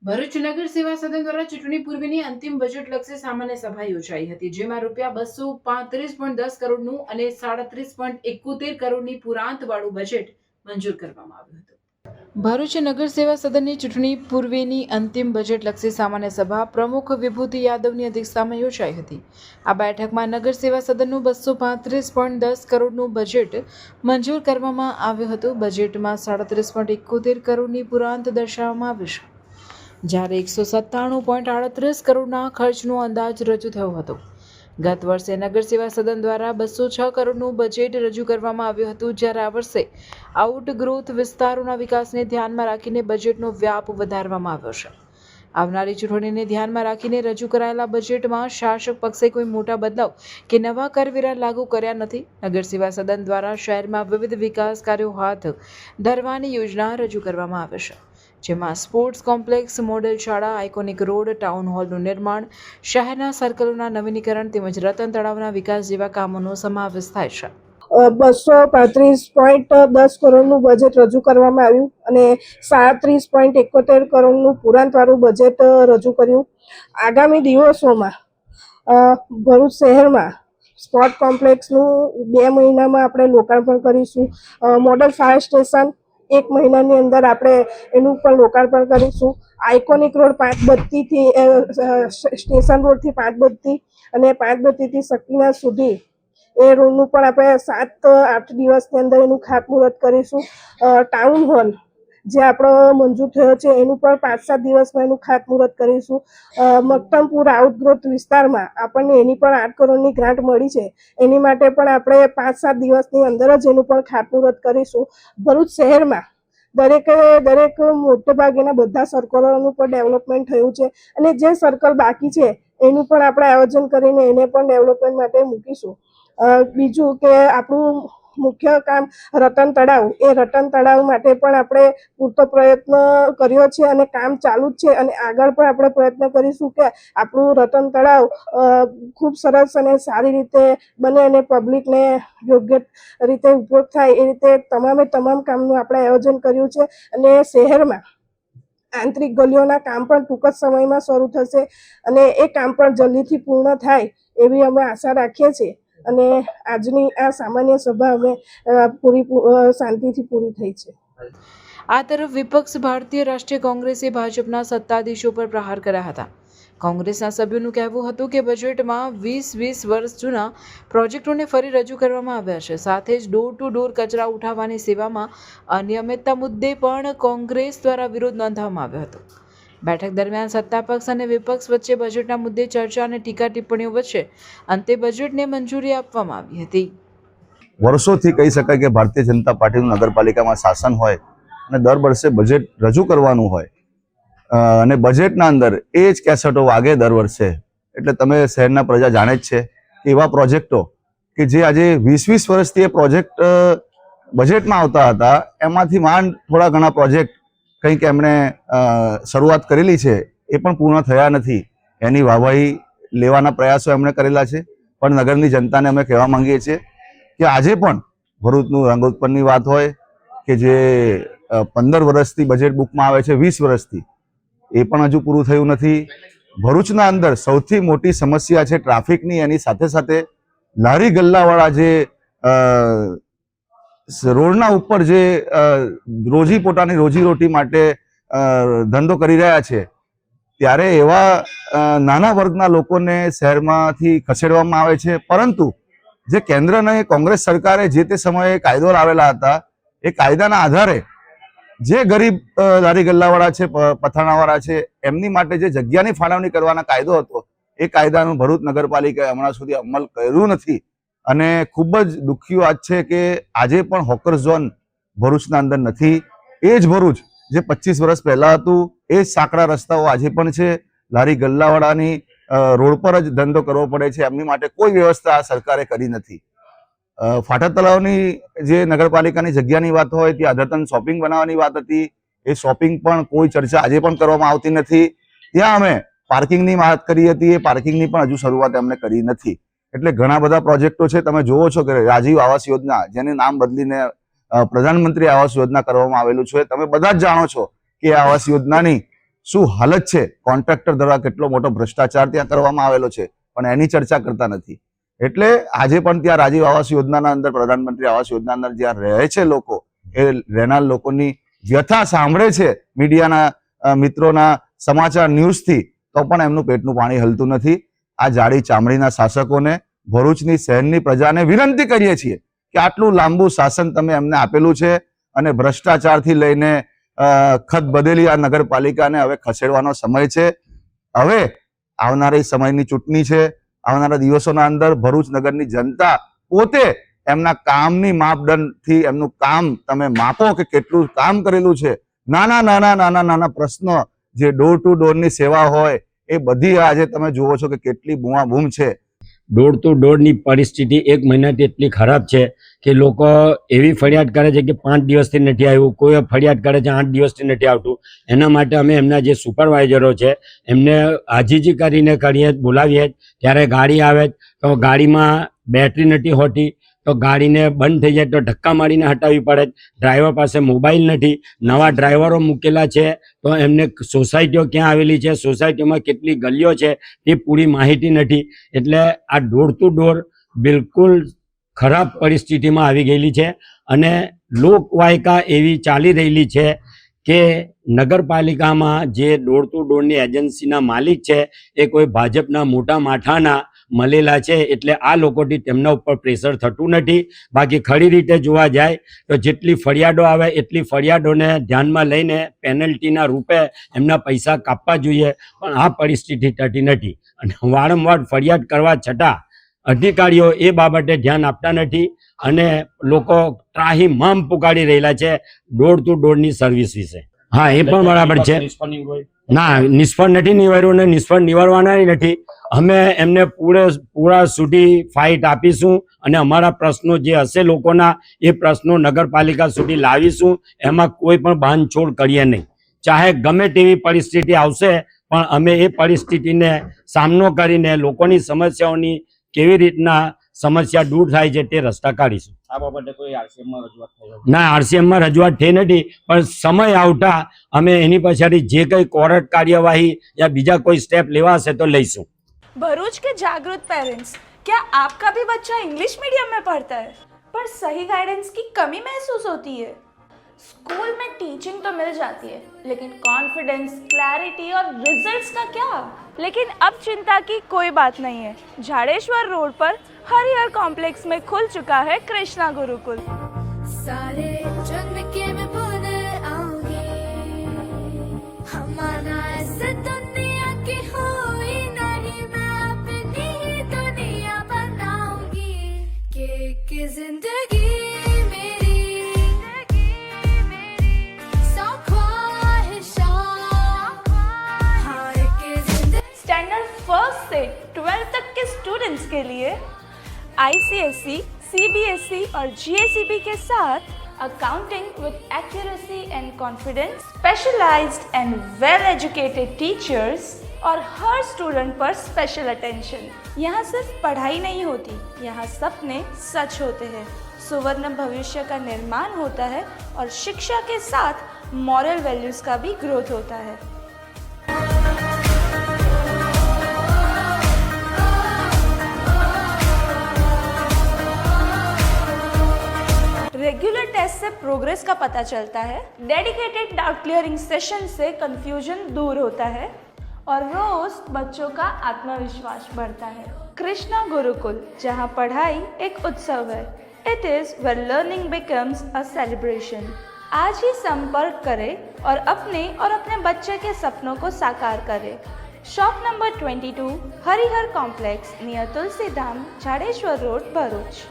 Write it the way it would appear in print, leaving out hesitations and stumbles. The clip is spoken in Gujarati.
ભરૂચ નગર સેવા સદન દ્વારા ચૂંટણી પૂર્વેની અંતિમ બજેટલક્ષી સામાન્ય સભા યોજાઈ હતી, જેમાં ₹235.10 કરોડનું અને 37.71 કરોડની પુરાંતવાળું બજેટ મંજૂર કરવામાં આવ્યું હતું। ભરૂચ નગર સેવા સદનની ચૂંટણી પૂર્વેની અંતિમ બજેટલક્ષી સામાન્ય સભા પ્રમુખ વિભૂતિ યાદવની અધ્યક્ષતામાં યોજાઈ હતી। આ બેઠકમાં નગર સેવા સદનનું 235.10 કરોડનું બજેટ મંજૂર કરવામાં આવ્યું હતું। બજેટમાં 37.71 કરોડની પુરાંત દર્શાવવામાં આવી છે, જ્યારે 197.38 કરોડના ખર્ચનો અંદાજ રજૂ થયો હતો। ગત વર્ષે નગર સેવા સદન દ્વારા 206 કરોડનું બજેટ રજૂ કરવામાં આવ્યું હતું, જ્યારે આ વર્ષે આઉટગ્રોથ વિસ્તારોના વિકાસને ધ્યાનમાં રાખીને બજેટનો વ્યાપ વધારવામાં આવ્યો છે। આવનારી ચૂંટણીને ધ્યાનમાં રાખીને રજૂ કરાયેલા બજેટમાં શાસક પક્ષે કોઈ મોટા બદલાવ કે નવા કરવેરા લાગુ કર્યા નથી। નગર સેવા સદન દ્વારા શહેરમાં વિવિધ વિકાસ કાર્યો હાથ ધરવાની યોજના રજૂ કરવામાં આવે છે, જેમાં સ્પોર્ટ્સ કોમ્પ્લેક્સ, મોડેલ શાળા, આઇકોનિક રોડ, ટાઉન હોલનું નિર્માણ, શહેરના સર્કલોના નવીનીકરણ તેમજ રતન તળાવના વિકાસ જેવા કામોનો સમાવેશ થાય છે। 235.10 કરોડનું બજેટ રજૂ કરવામાં આવ્યું અને 37.71 કરોડનું પુરાંતવાળું બજેટ રજૂ કર્યું। આગામી દિવસોમાં ભરૂચ શહેરમાં સ્પોર્ટ કોમ્પ્લેક્સનું 2 મહિનામાં આપણે લોકાર્પણ કરીશું। મોડલ ફાયર સ્ટેશન 1 મહિનાની અંદર આપણે એનું પણ લોકાર્પણ કરીશું। આઇકોનિક રોડ 5 બત્તીથી સ્ટેશન રોડથી 5 બત્તી અને 5 બત્તીથી શક્તિનાથ સુધી એ રોડનું પણ આપણે 7-8 દિવસની અંદર એનું ખાતમુહૂર્ત કરીશું। ટાઉન હોલ જે આપણો મંજૂર થયો છે એનું પણ 5-7 દિવસમાં એનું ખાતમુહૂર્ત કરીશું। મક્તમપુર આઉટગ્રોથ વિસ્તારમાં આપણને એની પણ 8 કરોડની ગ્રાન્ટ મળી છે, એની માટે પણ આપણે 5-7 દિવસની અંદર જ એનું પણ ખાતમુહૂર્ત કરીશું। ભરૂચ શહેરમાં દરેક મોટે ભાગેના બધા સર્કલોનું પણ ડેવલપમેન્ટ થયું છે અને જે સર્કલ બાકી છે એનું પણ આપણે આયોજન કરીને એને પણ ડેવલપમેન્ટ માટે મૂકીશું। બીજું કે આપણું મુખ્ય કામ રતન તળાવ, એ રતન તળાવ માટે પણ આપણે પૂરતો પ્રયત્ન કર્યો છે અને કામ ચાલુ જ છે અને આગળ પણ આપણે પ્રયત્ન કરીશું કે આપણું રતન તળાવ ખૂબ સરસ અને સારી રીતે બને અને પબ્લિકને યોગ્ય રીતે ઉપયોગ થાય એ રીતે તમામ કામનું આપણે આયોજન કર્યું છે। અને શહેરમાં આંતરિક ગલીઓના કામ પણ ટૂંક જ સમયમાં શરૂ થશે અને એ કામ પણ જલ્દીથી પૂર્ણ થાય એવી અમે આશા રાખીએ છીએ અને આજની આ સામાન્ય સભા અમે શાંતિથી પૂરી થઈ છે। આ તરફ વિપક્ષ ભારતીય રાષ્ટ્રીય કોંગ્રેસે ભાજપના સત્તાધીશો પર પ્રહાર કર્યા હતા। કોંગ્રેસના સભ્યોનું કહેવું હતું કે બજેટમાં 20 વર્ષ જૂના પ્રોજેક્ટોને ફરી રજૂ કરવામાં આવ્યા છે, સાથે જ ડોર ટુ ડોર કચરા ઉઠાવવાની સેવામાં અનિયમિતતા મુદ્દે પણ કોંગ્રેસ દ્વારા વિરોધ નોંધવામાં આવ્યો હતો। બેઠક દરમિયાન સત્તા પક્ષ અને વિપક્ષ વચ્ચે બજેટના મુદ્દે ચર્ચા અને ટીકા ટિપ્પણીઓ વચ્ચે અંતે બજેટને મંજૂરી આપવામાં આવી હતી। વર્ષોથી કહી શકાય કે ભારતીય જનતા પાર્ટીનું નગરપાલિકામાં શાસન હોય અને દર વર્ષે બજેટ રજૂ કરવાનું હોય અને બજેટના અંદર એ જ કેસેટો વાગે દર વર્ષે, એટલે તમે શહેરના પ્રજા જાણે જ છે કે એવા પ્રોજેક્ટો કે જે આજે 20 વર્ષથી એ પ્રોજેક્ટ બજેટમાં આવતા હતા, એમાંથી માંડ થોડા ઘણા પ્રોજેક્ટ કંઈક એમણે શરૂઆત કરેલી છે એ પણ પૂર્ણ થયા નથી। એની વાહવાહી લેવાના પ્રયાસો એમણે કરેલા છે, પણ નગરની જનતાને અમે કહેવા માંગીએ છીએ કે આજે પણ ભરૂચનું રંગોત્પન્નની વાત હોય કે જે 15 વર્ષથી બજેટ બુકમાં આવે છે, 20 વર્ષથી, એ પણ હજુ પૂરું થયું નથી। ભરૂચના અંદર સૌથી મોટી સમસ્યા છે ટ્રાફિકની, એની સાથે સાથે લારી ગલ્લાવાળા જે રોડના ઉપર જે પોતાની રોજીરોટી માટે ધંધો કરી રહ્યા છે, ત્યારે એવા નાના વર્ગના લોકોને શહેરમાંથી ખસેડવામાં આવે છે। પરંતુ જે કેન્દ્રના કોંગ્રેસ સરકારે જે તે સમયે કાયદો લાવેલા હતા, એ કાયદાના આધારે જે ગરીબ લારી ગલ્લાવાળા છે, પથાણાવાળા છે, એમની માટે જે જગ્યાની ફાળવણી કરવાના કાયદો હતો, એ કાયદાનું ભરૂચ નગરપાલિકાએ હમણાં સુધી અમલ કર્યું નથી અને ખૂબ જ દુઃખી વાત છે કે આજે પણ હોકર ઝોન ભરૂચના અંદર નથી। એ જ ભરૂચ જે 25 વર્ષ પહેલા હતું, એ જ સાંકડા રસ્તાઓ આજે પણ છે। લારી ગલ્લાવાળાની રોડ પર જ ધંધો કરવો પડે છે, એમની માટે કોઈ વ્યવસ્થા આ સરકારે કરી નથી। ફાટા તળાવની જે નગરપાલિકાની જગ્યાની વાત હોય, ત્યાં અદ્યતન શોપિંગ બનાવવાની વાત હતી, એ શોપિંગ પણ કોઈ ચર્ચા આજે પણ કરવામાં આવતી નથી। ત્યાં અમે પાર્કિંગની વાત કરી હતી, એ પાર્કિંગની પણ હજુ શરૂઆત એમણે કરી નથી। એટલે ઘણા બધા પ્રોજેક્ટો છે, તમે જોવો છો કે રાજીવ આવાસ યોજના, જેને નામ બદલીને પ્રધાનમંત્રી આવાસ યોજના કરવામાં આવેલું છે, તમે બધા જ જાણો છો કે આવાસ યોજનાની શું હાલત છે, કોન્ટ્રાક્ટર દ્વારા કેટલો મોટો ભ્રષ્ટાચાર ત્યાં કરવામાં આવેલો છે, પણ એની ચર્ચા કરતા નથી. એટલે આજે પણ ત્યાં રાજીવ આવાસ યોજનાના અંદર, પ્રધાનમંત્રી આવાસ યોજના અંદર જ્યાં રહે છે લોકો, એ રહેનાર લોકોની વ્યથા સાંભળે છે મીડિયાના મિત્રોના સમાચાર ન્યૂઝથી, તો પણ એમનું પેટનું પાણી હલતું નથી. આ જાડી ચામડીના શાસકોને, ભરૂચની શહેરની પ્રજાને વિનંતી કરીએ છીએ કે આટલું લાંબુ શાસન તમે એમને આપેલું છે અને ભ્રષ્ટાચારથી લઈને ખત બદલી આ નગરપાલિકાને હવે ખસેડવાનો સમય છે. હવે આવનારી સમયની ચૂંટણી છે, આવનારા દિવસોના અંદર ભરૂચ નગરની જનતા પોતે એમના કામની માપદંડથી એમનું કામ તમે માપો કે કેટલું કામ કરેલું છે. નાના પ્રશ્નો જે ડોર ટુ ડોરની સેવા હોય એ બધી આજે તમે જુઓ છો કે કેટલી બૂમાબૂમ છે. ડોર ટુ ડોરની પરિસ્થિતિ એક મહિનાથી એટલી ખરાબ છે કે લોકો એવી ફરિયાદ કરે છે કે 5 દિવસથી નથી આવ્યું, કોઈ ફરિયાદ કરે છે 8 દિવસથી નથી આવતું. એના માટે અમે એમના જે સુપરવાઇઝરો છે એમને આજીજી કરીને બોલાવીએ, ત્યારે ગાડી આવે તો ગાડીમાં બેટરી નથી હોતી, તો ગાડીને બંધ થઈ જાય તો ધક્કા મારીને હટાવવી પડે. ડ્રાઈવર પાસે મોબાઈલ નથી, નવા ડ્રાઈવરો મૂકેલા છે તો એમને સોસાયટીઓ ક્યાં આવેલી છે, સોસાયટીઓમાં કેટલી ગલીઓ છે તે પૂરી માહિતી નથી. એટલે આ ડોર ટુ ડોર બિલકુલ ખરાબ પરિસ્થિતિમાં આવી ગયેલી છે અને લોકવાયકા એવી ચાલી રહેલી છે કે નગરપાલિકામાં જે ડોર ટુ ડોરની એજન્સીના માલિક છે એ કોઈ ભાજપના મોટા માથાના મળેલા છે. એટલે આ લોકોથી તેમના ઉપર પ્રેશર થતું નથી. બાકી ખરી રીતે જોવા જાય તો જેટલી ફરિયાદો આવે એટલી ફરિયાદોને ધ્યાનમાં લઈને પેનલ્ટીના રૂપે એમના પૈસા કાપવા જોઈએ, પણ આ પરિસ્થિતિ થતી નથી. અને વારંવાર ફરિયાદ કરવા છતાં અધિકારીઓ એ બાબતે ધ્યાન આપતા નથી અને લોકો ત્રાહિમામ પુકારી રહેલા છે ડોર ટુ ડોરની સર્વિસ વિશે. હા, એ પણ બરાબર છે. ના, નિષ્ફળ નથી નિવાર્યું ને નિષ્ફળ નિવારવાના નથી. અમે એમને પૂરા સુધી ફાઇટ આપીશું અને અમારા પ્રશ્નો જે હશે લોકોના એ પ્રશ્નો નગરપાલિકા સુધી લાવીશું. એમાં કોઈ પણ બાંધછોડ કરીએ નહીં. ચાહે ગમે તેવી પરિસ્થિતિ આવશે પણ અમે એ પરિસ્થિતિને સામનો કરીને લોકોની સમસ્યાઓની કેવી રીતના સમસ્યા દૂર થાય છે તે રસ્તા કાઢીશું. આ બાબતે કોઈ આરસીએમમાં રજૂઆત થઈ? ના, આરસીએમમાં રજૂઆત થઈ નથી, પણ સમય આવતા અમે એની પછાડી જે કંઈ કોર્ટ કાર્યવાહી યા બીજા કોઈ સ્ટેપ લેવા હશે તો લઈશું. भरूच के जागरूक पेरेंट्स, क्या आपका भी बच्चा इंग्लिश मीडियम में पढ़ता है पर सही गाइडेंस की कमी महसूस होती है? स्कूल में टीचिंग तो मिल जाती है लेकिन कॉन्फिडेंस, क्लैरिटी और रिजल्ट्स का क्या? लेकिन अब चिंता की कोई बात नहीं है. झाड़ेश्वर रोड पर हरिहर कॉम्प्लेक्स में खुल चुका है कृष्णा गुरुकुल. सारे जन्म के मैं भूल आऊंगी, हमारा ऐसे दुनिया की हुई नहीं, मैं अपनी दुनिया बनाऊंगी कि जिंदगी मेरी सौ ख्वाहिशां, हार के जिंदगी. स्टैंडर्ड फर्स्ट से 12th तक के स्टूडेंट्स के लिए ICSE, CBSE और GACB के साथ accounting with accuracy and confidence, specialised and well educated teachers और हर स्टूडेंट पर स्पेशल अटेंशन. यहाँ सिर्फ पढ़ाई नहीं होती, यहाँ सपने सच होते हैं. सुवर्ण भविष्य का निर्माण होता है और शिक्षा के साथ मॉरल वैल्यूज का भी ग्रोथ होता है. रेगुलर टेस्ट से प्रोग्रेस का पता चलता है, डेडिकेटेड डाउट क्लियरिंग सेशन से कंफ्यूजन दूर होता है और रोज बच्चों का आत्मविश्वास बढ़ता है. कृष्णा गुरुकुल, जहां पढ़ाई एक उत्सव है. It is where learning becomes a celebration. आज ही संपर्क करें और अपने बच्चे के सपनों को साकार करें. Shop number 22, Harihar complex near Tulsi Dham, Jhadeshwar road, Bharuch.